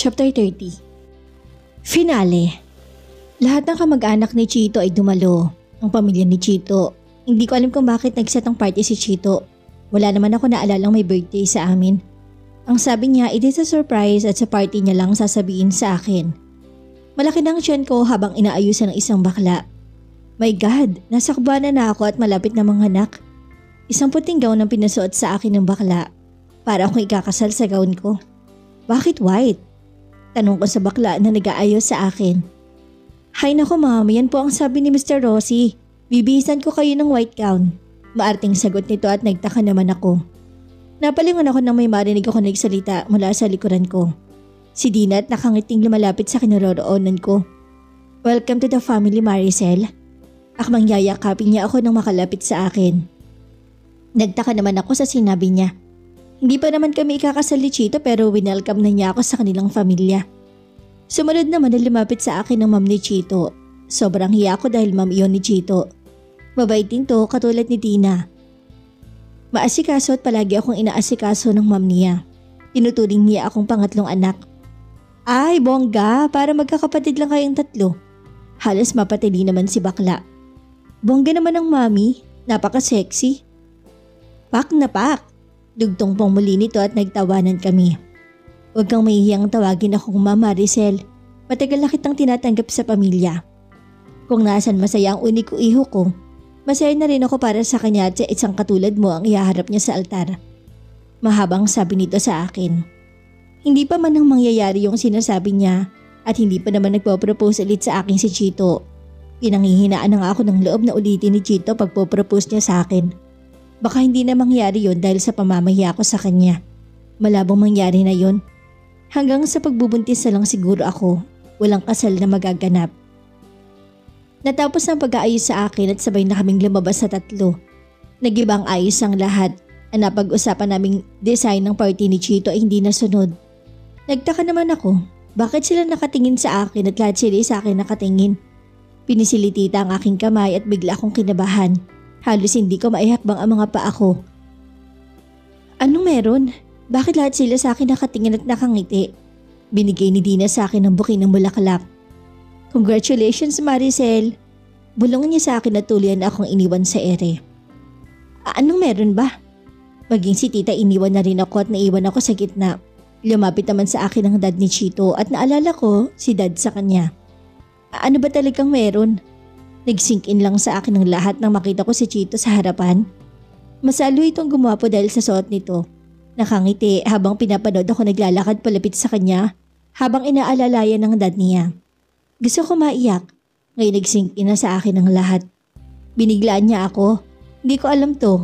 Chapter 30. Finale. Lahat ng kamag-anak ni Chito ay dumalo. Ang pamilya ni Chito. Hindi ko alam kung bakit nag-set ang party si Chito. Wala naman ako naalalang may birthday sa amin. Ang sabi niya, it is a surprise at sa party niya lang sasabihin sa akin. Malaki na ang tiyan ko habang inaayusan ng isang bakla. My God, nasa kubanan na ako at malapit na manghanak. Isang puting gown ang pinasuot sa akin ng bakla. Para akong ikakasal sa gown ko. Bakit white? Tanong ko sa bakla na nag-aayos sa akin. Hay nako ma'am, yan po ang sabi ni Mr. Rossi. Bibihisan ko kayo ng white gown. Maarting sagot nito at nagtaka naman ako. Napalingon ako nang may marinig ako nagsalita mula sa likuran ko. Si Dina at nakangiting lumalapit sa kinaroroonan ko. Welcome to the family, Maricel. Akmang yayakapin niya ako nang makalapit sa akin. Nagtaka naman ako sa sinabi niya. Hindi pa naman kami ikakasal ni Chito pero winelcome na niya ako sa kanilang pamilya. Sumunod naman na lumapit sa akin ng ma'am ni Chito. Sobrang hiya ako dahil ma'am iyon ni Chito. Mabait din to katulad ni Tina. Maasikaso at palagi akong inaasikaso ng ma'am niya. Tinuturing niya akong pangatlong anak. Ay bongga, para magkakapatid lang kayong tatlo. Halos mapatili naman si bakla. Bongga naman ang mami, napaka-sexy. Pak na pak. Dugtong pong muli nito at nagtawanan kami. Huwag kang mahihiyang tawagin akong Mama Maricel. Matagal na kitang tinatanggap sa pamilya. Kung nasan masaya ang uniko iho ko, masaya na rin ako para sa kanya at sa isang katulad mo ang ihaharap niya sa altar. Mahabang sabi nito sa akin. Hindi pa man nang mangyayari yung sinasabi niya at hindi pa naman nagpo-propose ulit sa akin si Chito. Pinanghihinaan na nga ako ng loob na ulitin ni Chito pagpo-propose niya sa akin. Baka hindi na mangyari yon dahil sa pamamahiya ko sa kanya. Malabong mangyari na yon. Hanggang sa pagbubuntis na lang siguro ako, walang kasal na magaganap. Natapos ang pag-aayos sa akin at sabay na kaming lumabas sa tatlo. Nag-ibang ayos ang lahat. Ang napag-usapan naming design ng party ni Chito ay hindi nasunod. Nagtaka naman ako, bakit sila nakatingin sa akin at lahat sila sa akin nakatingin? Pinisilitita ang aking kamay at bigla akong kinabahan. Halos hindi ko maihakbang ang mga paa ko. Anong meron? Bakit lahat sila sa akin nakatingin at nakangiti? Binigay ni Dina sa akin ang buki ng bulaklak. Congratulations Maricel. Bulong niya sa akin at tuloy na akong iniwan sa ere. Anong meron ba? Maging si tita iniwan na rin ako at naiwan ako sa gitna. Lumapit naman sa akin ang dad ni Chito at naalala ko si dad sa kanya. Ano ba talagang meron? Nag-sink in lang sa akin ng lahat nang makita ko si Chito sa harapan. Masalo itong gumwapo dahil sa suot nito. Nakangiti habang pinapanood ako naglalakad palapit sa kanya habang inaalalayan ng dad niya. Gusto ko maiyak. Ngayon nag-sink in na sa akin ng lahat. Biniglaan niya ako. Hindi ko alam to.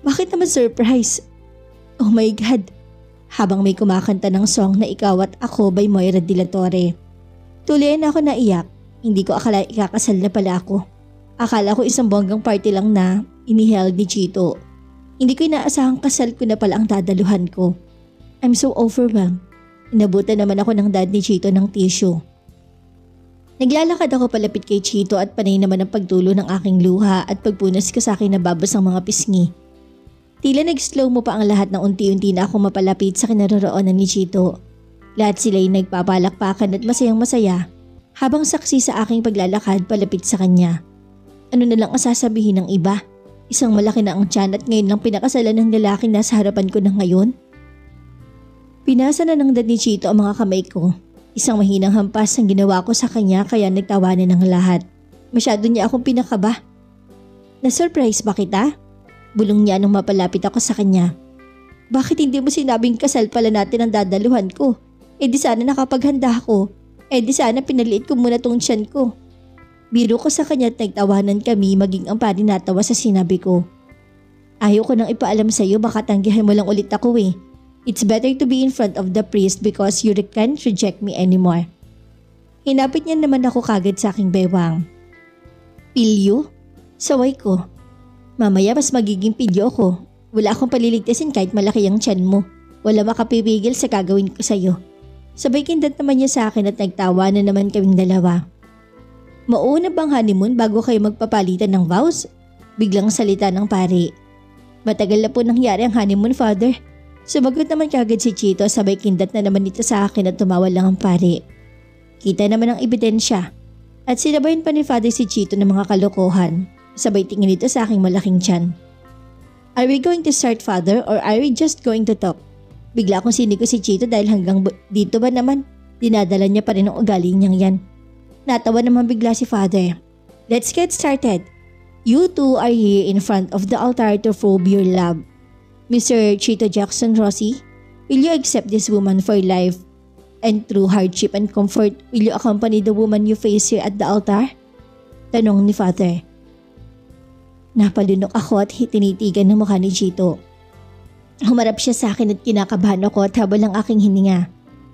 Bakit naman surprise? Oh my God. Habang may kumakanta ng song na Ikaw at Ako by Moira De La Torre. Tuloy na ako naiyak. Hindi ko akala ikakasal na pala ako. Akala ko isang bonggang party lang na iniheld ni Chito. Hindi ko inaasahang kasal ko na pala ang dadaluhan ko. I'm so overwhelmed. Inabutan naman ako ng dad ni Chito ng tissue. Naglalakad ako palapit kay Chito at panay naman ang pagtulo ng aking luha at pagpunas ko sa akin na babasang mga pisngi. Tila nag-slow mo pa ang lahat na unti-unti na ako mapalapit sa kinaroroonan ni Chito. Lahat sila ay nagpapalakpakan at masayang masaya. Habang saksi sa aking paglalakad palapit sa kanya. Ano na lang ang sasabihin ng iba? Isang malaki na ang tiyan at ngayon lang pinakasalan ng lalaki na sa harapan ko na ngayon? Pinasa na ng dad ni Chito ang mga kamay ko. Isang mahinang hampas ang ginawa ko sa kanya kaya nagtawanan ng lahat. Masyado niya akong pinakaba. Na-surprise ba kita? Bulong niya nung mapalapit ako sa kanya. Bakit hindi mo sinabing kasal pala natin ang dadaluhan ko? Eh di sana nakapaghanda ako. Eh di sana pinaliit ko muna tong tiyan ko. Biro ko sa kanya at nagtawanan kami maging ang pari natawa sa sinabi ko. Ayaw ko nang ipaalam sa iyo baka tanggihan mo lang ulit ako eh. It's better to be in front of the priest because you can't reject me anymore. Hinapit niya naman ako kagad sa aking bewang. Pilyo? Saway ko. Mamaya mas magiging pilyo ko. Wala akong paliligtasin kahit malaki ang tiyan mo. Wala makapipigil sa gagawin ko sa iyo. Sabay kindat naman niya sa akin at nagtawa na naman kaming dalawa. Mauna bang honeymoon bago kayo magpapalitan ng vows? Biglang salita ng pari. Matagal na po nangyari ang honeymoon, father. Sumagot naman kagad si Chito, sabay kindat na naman ito sa akin at tumawa lang ang pare. Kita naman ang ebidensya at sinabayan pa ni Father si Chito ng mga kalokohan. Sabay tingin ito sa aking malaking tiyan. Are we going to start, Father, or are we just going to talk? Bigla akong siniko si Chito dahil hanggang dito ba naman dinadala niya pa rin ang ugali niyang yan. Natawa naman bigla si Father. Let's get started. You two are here in front of the altar to prove your love. Mr. Chito Jackson Rossi, will you accept this woman for life? And through hardship and comfort, will you accompany the woman you face here at the altar? Tanong ni Father. Napalunok ako at tinitigan ng mukha ni Chito. Humarap siya sa akin at kinakabahan ako at habol ang aking hininga.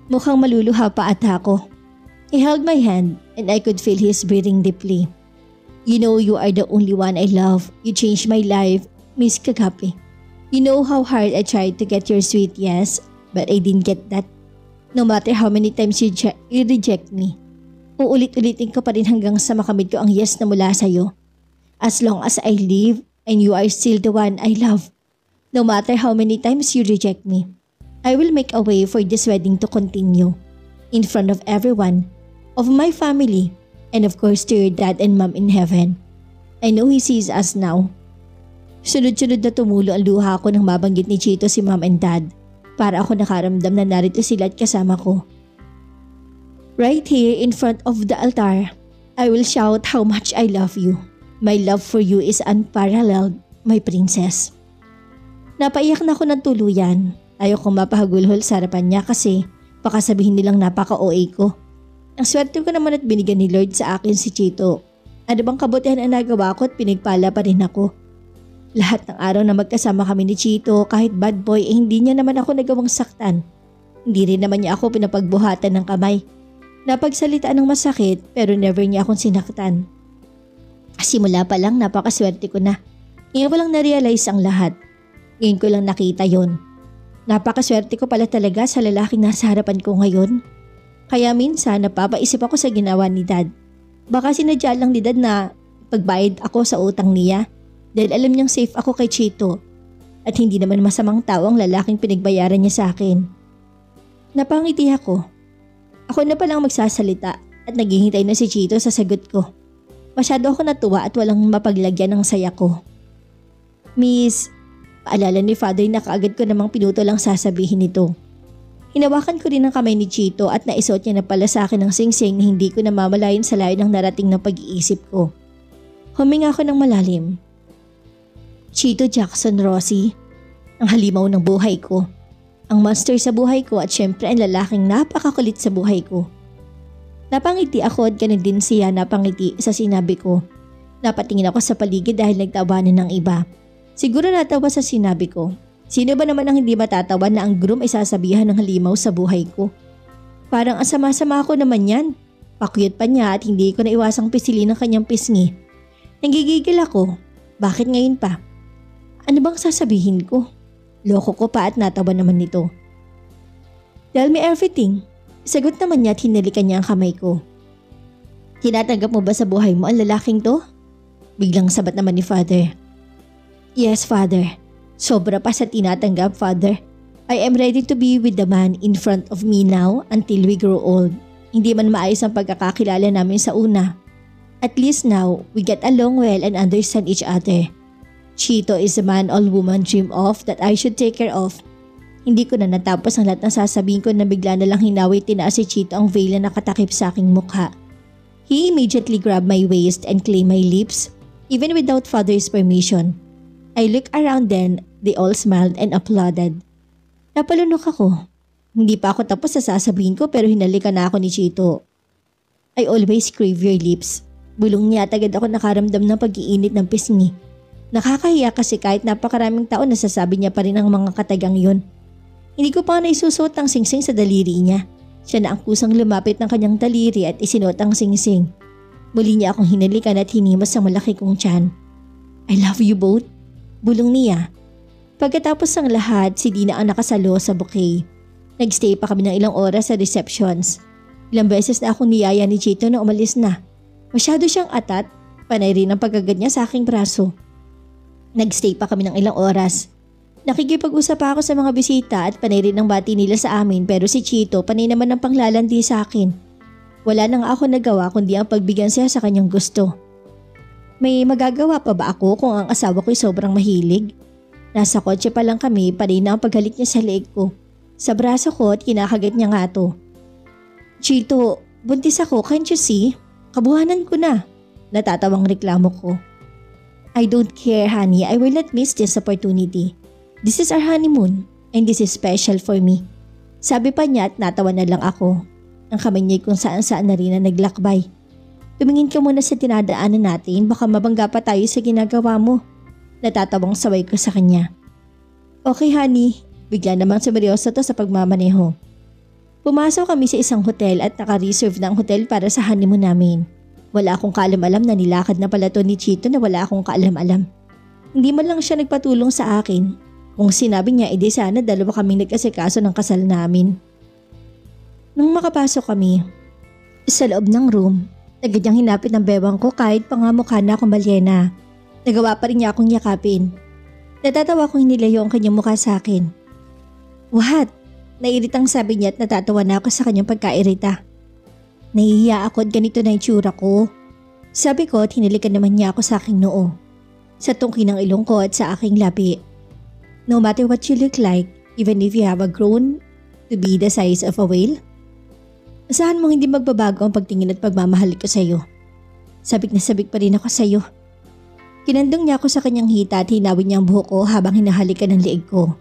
Mukhang maluluha pa ata ako. He held my hand and I could feel his breathing deeply. You know you are the only one I love. You changed my life, Miss Kakapi. You know how hard I tried to get your sweet yes, but I didn't get that. No matter how many times you reject me, uulit-ulitin ko pa rin hanggang sa makamit ko ang yes na mula sa'yo. As long as I live and you are still the one I love, no matter how many times you reject me, I will make a way for this wedding to continue in front of everyone, of my family, and of course to your dad and mom in heaven. I know he sees us now. Sunod-sunod na tumulo ang luha ko nang mabanggit ni Chito si mom and dad para ako nakaramdam na narito sila at kasama ko. Right here in front of the altar, I will shout how much I love you. My love for you is unparalleled, my princess. Napaiyak na ako ng tuluyan. Ayokong mapahagulhol sa harapan niya kasi baka sabihin nilang napaka-OA ko. Ang swerte ko naman at binigyan ni Lord sa akin si Chito. Ano bang kabutihan ang nagawa ko at pinagpala pa rin ako. Lahat ng araw na magkasama kami ni Chito, kahit bad boy, hindi niya naman ako nagawang saktan. Hindi rin naman niya ako pinapagbuhatan ng kamay. Napagsalitaan ng masakit pero never niya akong sinaktan. Simula pa lang napakaswerte ko na. Ngayon ko lang na-realize ang lahat. Ngayon ko lang nakita yon. Napakaswerte ko pala talaga sa lalaking nasa harapan ko ngayon. Kaya minsan napapaisip ako sa ginawa ni Dad. Baka sinadya lang ni Dad na pagbayad ako sa utang niya. Dahil alam niyang safe ako kay Chito at hindi naman masamang tao ang lalaking pinagbayaran niya sa akin. Napangiti ako. Ako na palang magsasalita at naghihintay na si Chito sa sagot ko. Masyado ako natuwa at walang mapaglagyan ng saya ko. Miss, paalala ni Father na kaagad ko namang pinuto lang sasabihin nito. Hinawakan ko rin ang kamay ni Chito at naisuot niya na pala sa akin ng singsing na hindi ko namamalayan sa layo ng narating ng pag-iisip ko. Huminga ako ng malalim. Chito Jackson Rossi, ang halimaw ng buhay ko, ang master sa buhay ko at syempre ang lalaking napakakulit sa buhay ko. Napangiti ako at ganun din siya napangiti sa sinabi ko. Napatingin ako sa paligid dahil nagtawanan ng iba. Siguro natawa sa sinabi ko. Sino ba naman ang hindi matatawa na ang groom ay sasabihan ng halimaw sa buhay ko? Parang asama-sama ako naman yan. Pakuyot pa niya at hindi ko na iwasang pisilin ng kanyang pisngi. Nanggigigil ako. Bakit ngayon pa? Ano bang sasabihin ko? Loko ko pa at natawa naman nito. Tell me everything. Sagot naman niya at hinalikan niya ang kamay ko. Tinatanggap mo ba sa buhay mo ang lalaking to? Biglang sabat naman ni Father. Yes, Father. Sobra pa sa tinatanggap, Father. I am ready to be with the man in front of me now until we grow old. Hindi man maayos ang pagkakakilala namin sa una. At least now, we get along well and understand each other. Chito is the man all women dream of that I should take care of. Hindi ko na natapos ang lahat ng sasabihin ko na bigla na lang hinawi tinaas si Chito ang veil na nakatakip sa aking mukha. He immediately grabbed my waist and claimed my lips, even without Father's permission. I looked around then, they all smiled and applauded. Napalunok ako. Hindi pa ako tapos sa sasabihin ko pero hinalikan na ako ni Chito. I always crave your lips. Bulong niya at agad ako nakaramdam ng pag-iinit ng pisngi. Nakakahiya kasi kahit napakaraming taon nasasabi niya pa rin ang mga katagang yun. Hindi ko pa naisusot ang singsing sa daliri niya. Siya na ang kusang lumapit ng kanyang daliri at isinuot ang singsing. Muli niya akong hinalikan at hinimas ang malaki kong tiyan. I love you both. Bulong niya. Pagkatapos ng lahat, si Dina ang nakasalo sa bouquet. Nagstay pa kami ng ilang oras sa receptions. Ilang beses na akong niyaya ni Chito na umalis na. Masyado siyang atat, panay rin ang pagkagad niya sa aking braso. Nagstay pa kami ng ilang oras. Nakikipag-usap ako sa mga bisita at panay rin ang bati nila sa amin pero si Chito panay naman ang panglalandi sa akin. Wala nang ako nagawa kundi ang pagbigyan siya sa kanyang gusto. May magagawa pa ba ako kung ang asawa ko'y sobrang mahilig? Nasa kotse pa lang kami, panay na ang paghalik niya sa leeg ko. Sa braso ko at kinakagat niya nga to. Chito, buntis ako, can't you see? Kabuhanan ko na. Natatawang reklamo ko. I don't care, honey. I will not miss this opportunity. This is our honeymoon and this is special for me. Sabi pa niya at natawa na lang ako. Ang kamay niya kung saan-saan na rin na naglakbay. Tumingin ka muna sa tinadaanan natin, baka mabangga pa tayo sa ginagawa mo. Natatawang saway ko sa kanya. Okay, honey. Bigla namang sumeryoso to sa pagmamaneho. Pumasok kami sa isang hotel at naka-reserve na ang hotel para sa honeymoon namin. Wala akong kaalam-alam na nilakad na pala to ni Chito na wala akong kaalam-alam. Hindi man lang siya nagpatulong sa akin. Kung sinabi niya, edi sana dalawa kaming nag-asikaso ng kasal namin. Nung makapasok kami, sa loob ng room, agad niyang hinapit ng bewang ko kahit pangamukha na akong balyena. Nagawa pa rin niya akong yakapin. Natatawa kong hinilayo ang kanyang mukha sa akin. What? Nairitang sabi niya at natatawa na ako sa kanyang pagkairita. Nahihiya ako at ganito na itsura ko. Sabi ko at hinilikan naman niya ako sa aking noo. Sa tungki ng ilong ko at sa aking labi. No matter what you look like, even if you have a grown to be the size of a whale, asahan mong hindi magbabago ang pagtingin at pagmamahal ko sa iyo. Sabik na sabik pa rin ako sa iyo. Kinandong niya ako sa kanyang hita at hinawin niya ang buhok ko habang hinahalikan ng leeg ko.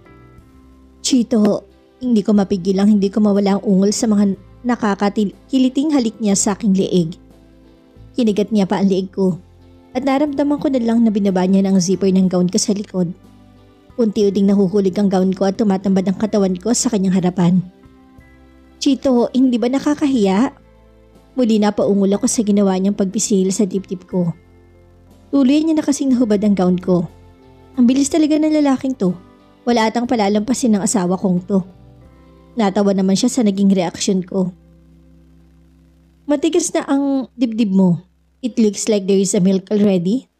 Chito, hindi ko mapigil ang hindi ko mawala ang ungol sa mga nakakakiliting halik niya sa aking leeg. Kinigat niya pa ang leeg ko at naramdaman ko na lang na binaba niya ng zipper ng gown ko sa likod. Unti-unting nahuhulig ang gown ko at tumatambad ang katawan ko sa kanyang harapan. Chito, hindi ba nakakahiya? Muli na paungol ako sa ginawa niyang pagpisil sa dibdib ko. Tuloy niya na kasing nahubad ang gown ko. Ang bilis talaga ng lalaking to. Wala atang palalampasin ng asawa kong to. Natawa naman siya sa naging reaksyon ko. Matigas na ang dibdib mo. It looks like there is a milk already.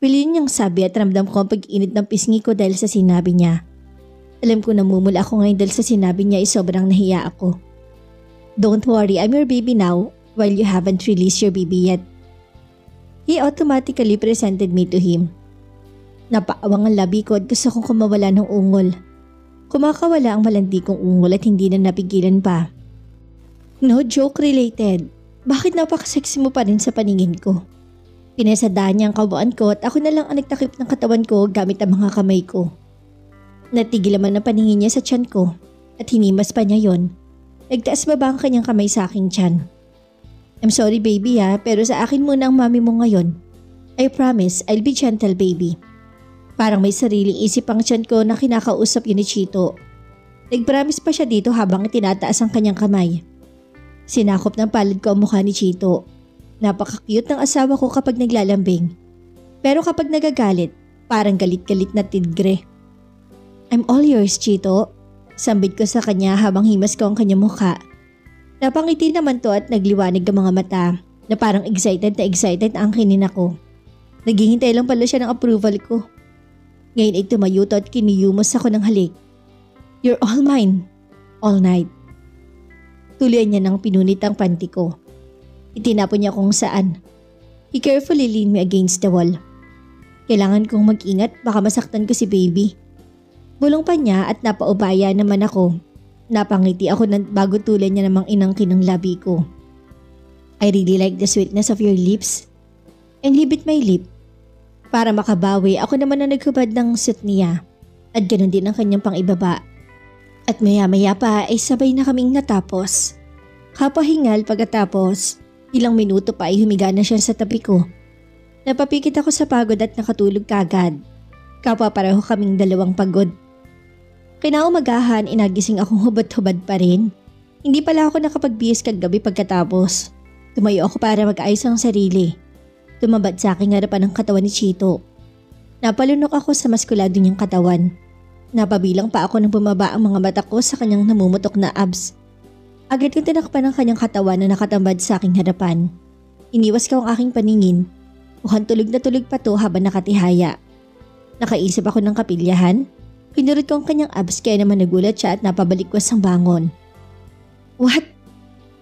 Piliin niyang sabi at ramdam ko ang pag-init ng pisngi ko dahil sa sinabi niya. Alam ko namumula ako ngayon dahil sa sinabi niya ay sobrang nahiya ako. Don't worry, I'm your baby now while you haven't released your baby yet. He automatically presented me to him. Napaawang ang labi ko at gusto kong kumawala ng ungol. Kumakawala ang malandi kong ungol at hindi na napigilan pa. No joke related. Bakit napaka-sexy mo pa rin sa paningin ko? Pinasadaan niya ang kabuuan ko at ako na lang ang nagtakip ng katawan ko gamit ang mga kamay ko. Natigil naman ang paningin niya sa tiyan ko at hinimas pa niya yon. Nagtaas baba ang kanyang kamay sa aking tiyan. I'm sorry baby pero sa akin muna ang mami mo ngayon. I promise I'll be gentle baby. Parang may sariling isip ang tiyan ko na kinakausap yun ni Chito. Nag-promise pa siya dito habang tinataas ang kanyang kamay. Sinakop ng palad ko ang mukha ni Chito. Napaka-cute ng asawa ko kapag naglalambing. Pero kapag nagagalit, parang galit-galit na tigre. I'm all yours, Chito. Sambit ko sa kanya habang himas ko ang kanyang mukha. Napangiti naman to at nagliwanag ang mga mata na parang excited ang kinin ako. Naghihintay lang pala siya ng approval ko. Ngayon ay tumayo to at kiniyumos ako ng halik. You're all mine. All night. Tuloy niya ng pinunit ang panty ko. Itinapon niya kung saan. He carefully leaned me against the wall. Kailangan kong mag-ingat baka masaktan ko si baby. Bulong pa niya at napaubaya naman ako. Napangiti ako bago tulan niya namang inangkin ng labi ko. I really like the sweetness of your lips. And he bit my lip. Para makabawi, ako naman na naghubad ng suit niya. At ganoon din ang kanyang pangibaba. At maya-maya pa ay sabay na kaming natapos. Kapahingal pagkatapos, ilang minuto pa ay humiga na siya sa tabi ko. Napapikit ako sa pagod at nakatulog kagad. Kapwa pareho kaming dalawang pagod. Kinaumagahan, inagising akong hubad-hubad pa rin. Hindi pala ako nakapagbihis kagabi pagkatapos. Tumayo ako para mag-ayos ang sarili. Tumabad sa aking harapan ang katawan ni Chito. Napalunok ako sa maskulado niyang katawan. Napabilang pa ako nang bumaba ang mga mata ko sa kanyang namumutok na abs. Agad kong tinakpan ang kanyang katawan na nakatambad sa aking harapan. Iniwas ko ang aking paningin. Mukhang tulog na tulog pa to habang nakatihaya. Nakaisip ako ng kapilyahan. Pinurot ko ang kanyang abs kaya naman nagulat siya at napabalikwas ang bangon. What?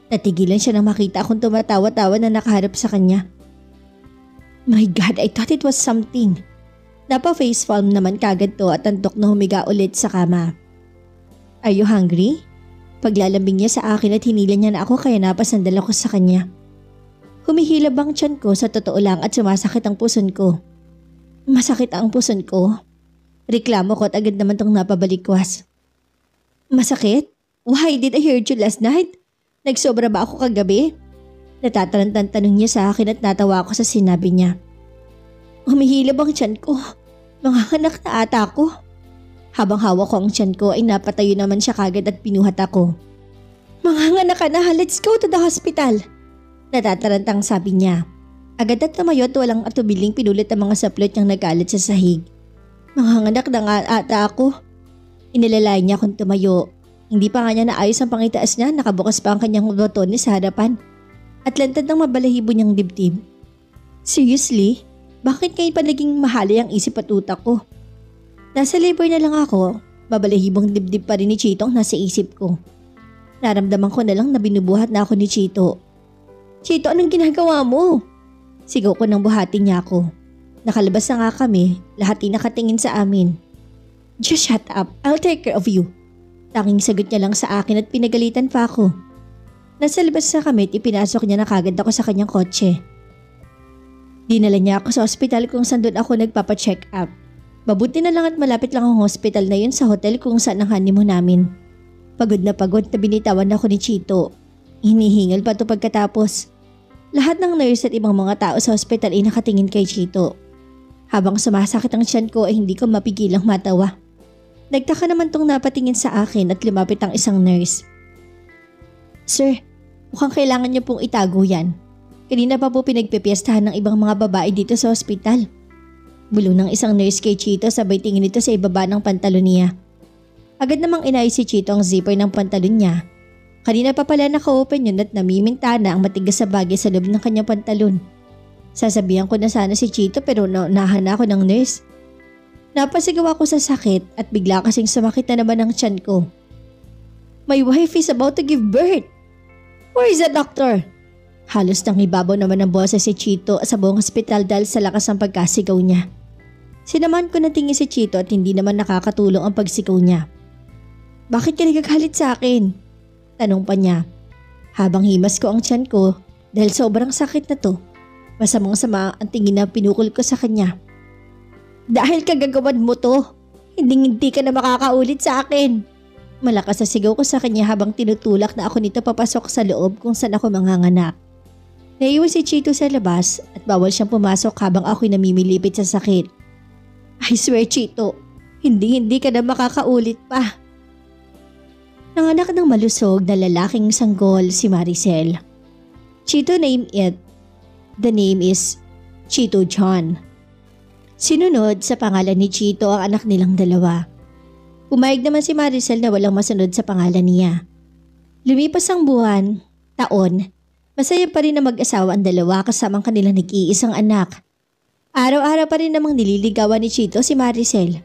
Natigilan siya nang makita akong tumatawa-tawa na nakaharap sa kanya. My God, I thought it was something. Napa-facepalm naman kagad to at antok na humiga ulit sa kama. Are you hungry? Paglalambing niya sa akin at hinila niya na ako kaya napasandal ako sa kanya. Humihilab ang tiyan ko sa totoo lang at sumasakit ang puson ko. Masakit ang puson ko? Reklamo ko at agad naman tong napabalikwas. Masakit? Why did I hear you last night? Nagsobra ba ako kagabi? Natatarantan tanong niya sa akin at natawa ako sa sinabi niya. Humihilab ang tiyan ko. Manganganak na ata ako. Habang hawak ko ang tiyan ko ay napatayo naman siya kagad at pinuhat ako. Manganganak ka na, let's go to the hospital. Natatarantang sabi niya. Agad at tumayo at walang atubiling pinulit ang mga saplot niyang nagalit sa sahig. Manganganak na nga ata ako. Inilalay niya akong tumayo. Hindi pa nga niya naayos ang pangitaas niya, nakabukas pa ang kanyang botones sa harapan. At lantad ng mabalahibo niyang dibdib. Seriously? Bakit ngayon pa naging mahalay ang isip at utak ko? Nasa labor na lang ako, babalahibong dibdib pa rin ni Chito ang nasa isip ko. Naramdaman ko na lang na binubuhat na ako ni Chito. Chito, anong ginagawa mo? Sigaw ko nang buhatin niya ako. Nakalabas na nga kami, lahat ay nakatingin sa amin. Just shut up, I'll take care of you. Tanging sagot niya lang sa akin at pinagalitan pa ako. Nasa labas na kami at ipinasok niya na kagad ako sa kanyang kotse. Dinala niya ako sa ospital kung saan doon ako nagpapacheck up. Mabuti na lang at malapit lang ang hospital na yun sa hotel kung saan ang honeymoon namin. Pagod na binitawan ako ni Chito. Hinihingal pa ito pagkatapos. Lahat ng nurse at ibang mga tao sa hospital ay nakatingin kay Chito. Habang sumasakit ang tiyan ko ay hindi ko mapigilang matawa. Nagtaka naman tong napatingin sa akin at lumapit ang isang nurse. Sir, mukhang kailangan niyo pong itago yan. Kanina pa po pinagpipiestahan ng ibang mga babae dito sa ospital. Bulong ng isang nurse kay Chito sabay tingin ito sa ibaba ng pantalon niya. Agad namang inayos si Chito ang zipper ng pantalon niya. Kanina pa pala naka-open yun at namiminta na ang matigas sa bagay sa loob ng kanyang pantalon. Sasabihan ko na sana si Chito pero naunahan na ako ng nurse. Napasigaw ako sa sakit at bigla kasing sumakit na naman ang tiyan ko. My wife is about to give birth. Where is the doctor? Halos nang ibabaw naman ang boses si Chito sa buong hospital dahil sa lakas ng pagkasigaw niya. Sinaman ko na tingin si Chito at hindi naman nakakatulong ang pagsigaw niya. Bakit ka nagagalit sa akin? Tanong pa niya. Habang himas ko ang tiyan ko dahil sobrang sakit na to. Masamang-sama ang tingin na pinukol ko sa kanya. Dahil kagagawan mo to, hindi ka na makakaulit sa akin. Malakas na sigaw ko sa kanya habang tinutulak na ako nito papasok sa loob kung saan ako manganganak. Naiwan si Chito sa labas at bawal siyang pumasok habang ako'y namimilipit sa sakit. I swear Chito, hindi ka na makakaulit pa. Nanganak ng malusog na lalaking sanggol si Maricel. Chito name it. The name is Chito John. Sinunod sa pangalan ni Chito ang anak nilang dalawa. Pumayag naman si Maricel na walang masunod sa pangalan niya. Lumipas ang buwan, taon, masaya pa rin na mag-asawa ang dalawa kasamang kanilang nag-iisang anak. Araw-araw pa rin namang nililigawan ni Chito si Maricel.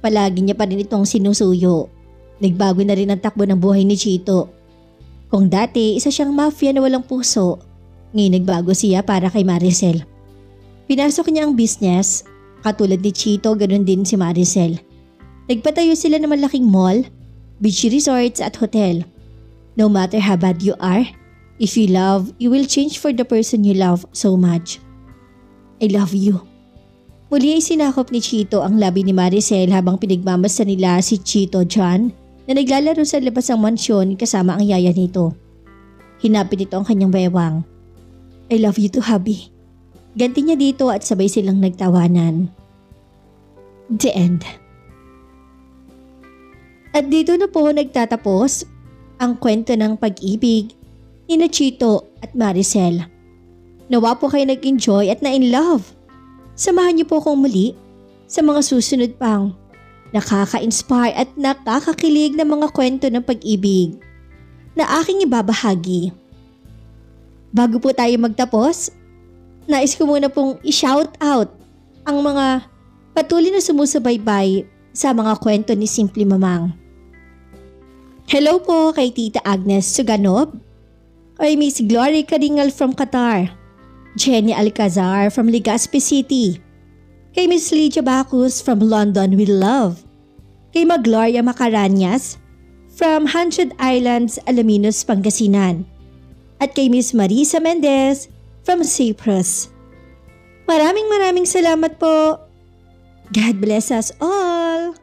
Palagi niya pa rin itong sinusuyo. Nagbago na rin ang takbo ng buhay ni Chito. Kung dati isa siyang mafia na walang puso, ngayon nagbago siya para kay Maricel. Pinasok niya ang business, katulad ni Chito ganoon din si Maricel. Nagpatayo sila ng malaking mall, beach resorts at hotel. No matter how bad you are, if you love, you will change for the person you love so much. I love you. Muli ay sinakop ni Chito ang labi ni Maricel habang pinagmamasa nila si Chito John na naglalaro sa labas ng mansyon kasama ang yaya nito. Hinapit nito ang kanyang bewang. I love you too, hubby. Ganti niya dito at sabay silang nagtawanan. The end. At dito na po nagtatapos ang kwento ng pag-ibig ni Chito at Maricel. Nawa po kayo nag-enjoy at na-in-love. Samahan niyo po akong muli sa mga susunod pang nakaka-inspire at nakakakilig na mga kwento ng pag-ibig na aking ibabahagi. Bago po tayo magtapos, nais ko muna pong i-shout out ang mga patuloy na sumusubaybay sa mga kwento ni Simple Mamang. Hello po kay Tita Agnes Suganob, kay Miss Glory Karingal from Qatar, Jenny Alcazar from Legazpi City, kay Miss Lydia Bacus from London with love, kay Magloria Macaranyas from 100 Islands, Alaminos, Pangasinan, at kay Miss Marisa Mendez from Cyprus. Maraming salamat po. God bless us all.